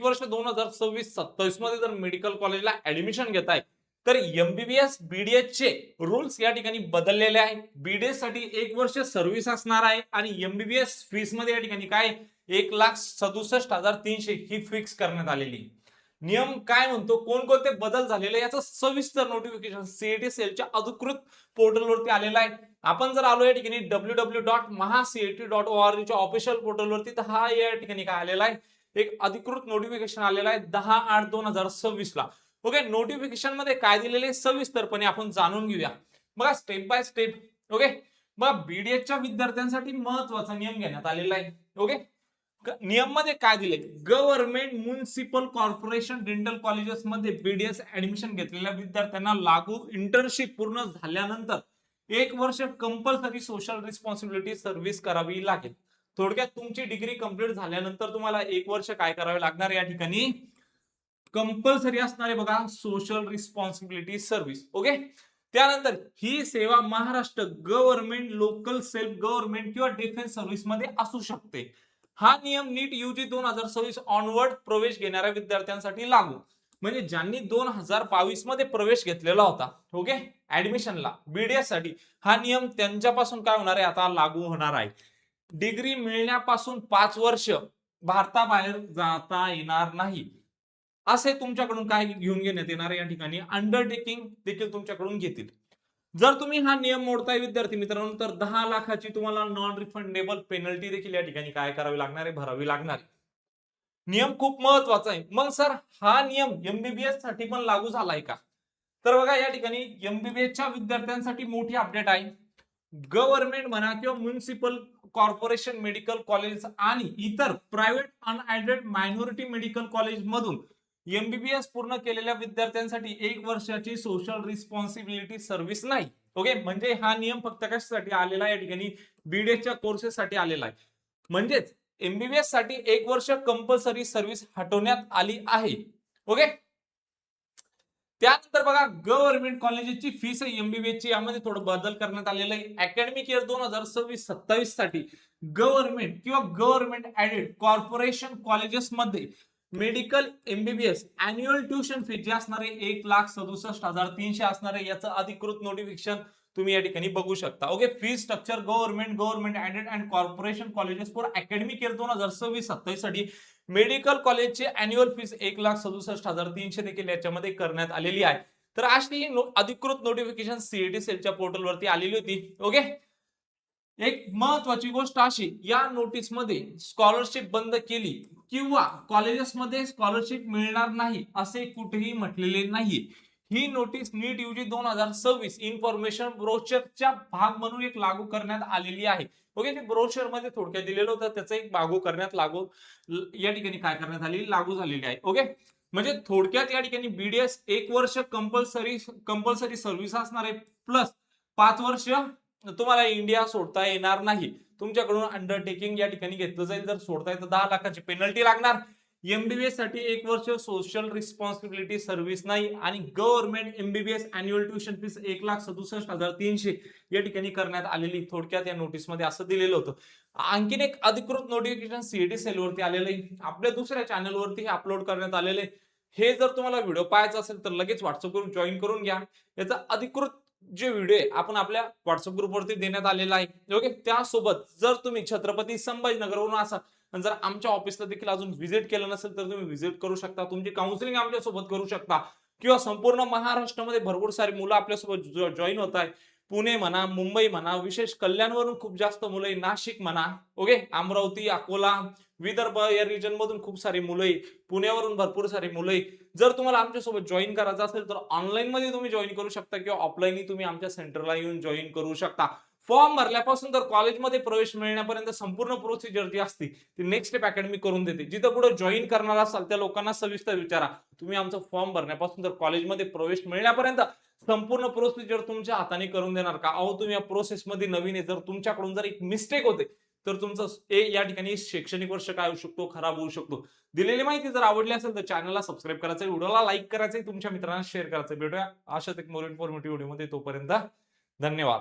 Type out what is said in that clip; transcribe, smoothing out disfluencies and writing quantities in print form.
वर्ष 2026-27 मध्ये जर मेडिकल कॉलेजला ऍडमिशन घेताय तर एमबीबीएस बीडीएस चे रूल्स या ठिकाणी बदललेले आहे. बीडीएस साठी 1 वर्ष सर्व्हिस असणार आहे आणि एमबीबीएस फीस मध्ये या ठिकाणी काय 1,67,300 ही फिक्स करण्यात आलेली. नियम काय म्हणतो, कोणकोणते बदल झालेले याचं सविस्तर नोटिफिकेशन सीईटी सेलच्या अधिकृत पोर्टलवरती आलेलं आहे. आपण जर आलो या ठिकाणी www.mahacet.org च्या ऑफिशियल पोर्टलवरती, तर हा या ठिकाणी काय आलेला आहे, एक अधिकृत नोटिफिकेशन आलेला आहे 10/8/2026 ला. ओके, नोटिफिकेशन मध्ये काय दिलेले सविस्तरपणे आपण जाणून घेऊया. बघा स्टेप बाय स्टेप. ओके, बघा बीडीएसच्या विद्यार्थ्यांसाठी महत्त्वाचा नियम घेण्यात आलेला आहे. ओके, नियम मध्ये काय दिले, government municipal corporation dental colleges मध्ये बीडीएस ऍडमिशन घेतलेल्या विद्यार्थ्यांना लागू इंटर्नशिप पूर्ण झाल्यानंतर 1 वर्ष कंपल्सरी सोशल रिस्पॉन्सिबिलिटी सर्व्हिस करावी लागेल. थोडक्यात तुमची डिग्री कंप्लीट झाल्यानंतर तुम्हाला 1 वर्ष काय करावे लागणार, या ठिकाणी कंपल्सरी असणार आहे बघा सोशल रिस्पॉन्सिबिलिटी सर्व्हिस. ओके, त्यानंतर ही सेवा Maharashtra government, local self government किंवा डिफेन्स सर्व्हिस मध्ये असू शकते. हा नियम नीट यूजी 2026 ऑनवर्ड प्रवेश घेणाऱ्या विद्यार्थ्यांसाठी लागू. म्हणजे ज्यांनी 2022 मध्ये प्रवेश घेतलेला होता, ओके, ऍडमिशनला बीडीएस साठी, हा नियम त्यांच्यापासून काय होणार आहे, आता लागू होणार आहे. डिग्री मिळण्यापासून 5 वर्ष भारताबाहेर जाता येणार नाही असे तुमच्याकडून काय घेऊन घेण्यात येणार, या ठिकाणी अंडरटेकिंग देखील तुमच्याकडून घेतील. जर तुम्ही हा नियम मोडताय विद्यार्थी मित्रांनो, तर 10 लाखाची तुम्हाला नॉन रिफंडेबल पेनल्टी देखील या ठिकाणी काय करावी लागणार आहे, भरावी लागणार आहे. नियम खूप महत्वाचा आहे. मग सर हा नियम एमबीबीएस साठी पण लागू झालाय का? तर बघा या ठिकाणी एमबीबीएसच्या विद्यार्थ्यांसाठी मोठी अपडेट आहे. गव्हर्नमेंट म्हणा किंवा म्युनिसिपल कॉर्पोरेशन मेडिकल कॉलेज आणि इतर private unaided minority medical college मधून एमबीबीएस पूर्ण केलेल्या विद्यार्थ्यांसाठी 1 वर्षाची सोशल रिस्पॉन्सिबिलिटी सर्व्हिस नाही. ओके, म्हणजे हा नियम फक्त कशासाठी आलेला आहे, या ठिकाणी बीडीएसच्या कोर्सेस साठी आलेला आहे. म्हणजेच एमबीबीएस साठी 1 वर्ष कंपल्सरी सर्व्हिस हटवण्यात आली आहे. ओके, त्यानंतर बघा गव्हर्नमेंट कॉलेजेसची फीस एमबीबीएस ची यामध्ये थोडं बदल करण्यात आलेलं आहे. अकॅडमिक इयर 2026-27 साठी गव्हर्नमेंट किंवा गव्हर्नमेंट ऍडेड कॉर्पोरेशन कॉलेजेस मध्ये medical MBBS annual tuition fee जी असणार आहे 1,67,300 असणार आहे. याचं अधिकृत नोटिफिकेशन तुम्ही या ठिकाणी बघू शकता. Okay, fee structure government added and corporation colleges for academic year 2026-27 साठी मेडिकल कॉलेजची अॅन्युअल फीस 1,67,300 देखील याच्यामध्ये करण्यात आलेली आहे. तर अशी अधिकृत नोटिफिकेशन सीईटी सेलच्या पोर्टलवरती आलेली होती. ओके, एक महत्वाची गोष्ट अशी, या नोटीस मध्ये स्कॉलरशिप बंद केली किंवा कॉलेजेसमध्ये स्कॉलरशिप मिळणार नाही असे कुठेही म्हटलेले नाही. ही नोटीस नीट यूजी 2026 इन्फॉर्मेशन ब्रोचरच्या भाग म्हणून एक लागू करण्यात आलेली आहे. ओके, ते ब्रोचर मध्ये थोडक्यात दिलेलं होतं, त्याचं एक लागू करण्यात या ठिकाणी काय करण्यात आली, लागू झालेली आहे. ओके, म्हणजे थोडक्यात या ठिकाणी बीडीएस 1 वर्ष कंपल्सरी सर्व्हिस असणार आहे, प्लस 5 वर्ष तुम्हाला इंडिया सोडता येणार नाही. तुमच्याकडून अंडरटेकिंग या ठिकाणी घेतलं जाईल. जर सोडताय तर 10 लाखाची पेनल्टी लागणार. एमबीबीएस साठी 1 वर्ष सोशल रिस्पॉन्सिबिलिटी सर्व्हिस नाही आणि government MBBS annual tuition fees 1,67,300 या ठिकाणी करण्यात आलेली. थोडक्यात या नोटीस मध्ये असं दिलेलं होतं. आणखीन एक अधिकृत नोटिफिकेशन सीईटी सेल वरती आलेलं आहे, आपल्या दुसऱ्या चॅनल वरती अपलोड करण्यात आलेले. हे जर तुम्हाला व्हिडिओ पाहायचा असेल तर लगेच व्हॉट्सअप करून जॉईन करून घ्या. याचा अधिकृत जे व्हिडिओ आहे आपण आपल्या व्हॉट्सअप ग्रुपवरती देण्यात आलेला आहे. ओके, त्यासोबत जर तुम्ही छत्रपती संभाजीनगरवरून असाल, जर आमच्या ऑफिसला देखील अजून व्हिजिट केलं नसेल तर तुम्ही व्हिजिट करू शकता. तुमची काउन्सिलिंग आमच्या सोबत करू शकता किंवा संपूर्ण महाराष्ट्रामध्ये भरपूर सारी मुलं आपल्यासोबत जॉईन होत आहे. पुणे म्हणा, मुंबई म्हणा, विशेष कल्याणवरून खूप जास्त मुलं आहे, नाशिक म्हणा, ओके, अमरावती, अकोला, विदर्भ या रिजन मधून खूप सारी मुलं आहे, पुण्यावरून भरपूर सारी मुलं आहे. जर तुम्हाला आमच्यासोबत जॉईन करायचं असेल तर ऑनलाईन मध्ये तुम्ही जॉईन करू शकता किंवा ऑफलाईन तुम्ही आमच्या सेंटरला येऊन जॉईन करू शकता. फॉर्म भरल्यापासून तर कॉलेजमध्ये प्रवेश मिळण्यापर्यंत संपूर्ण प्रोसिजर जी असते ती नेक्स्ट स्टेप अकॅडमी करून देते. जिथं पुढे जॉईन करणार असाल त्या लोकांना सविस्तर विचारा. तुम्ही आमचा फॉर्म भरण्यापासून तर कॉलेजमध्ये प्रवेश मिळण्यापर्यंत संपूर्ण प्रोसिजर तुमच्या हाताने करून देणार का? अहो, तुम्ही या प्रोसेस मध्ये नवीन आहे, जर तुमच्याकडून जर एक मिस्टेक होते तर तुमचं या ठिकाणी शैक्षणिक वर्ष काय होऊ शकतो, खराब होऊ शकतो. दिलेली माहिती जर आवडली असेल तर चॅनलला सबस्क्राईब करायचं, व्हिडिओला लाईक करायचं, तुमच्या मित्रांना शेअर करायचं. भेटूया अशाच एक मोर इन्फॉर्मेटिव्ह व्हिडिओ मध्ये. तोपर्यंत धन्यवाद.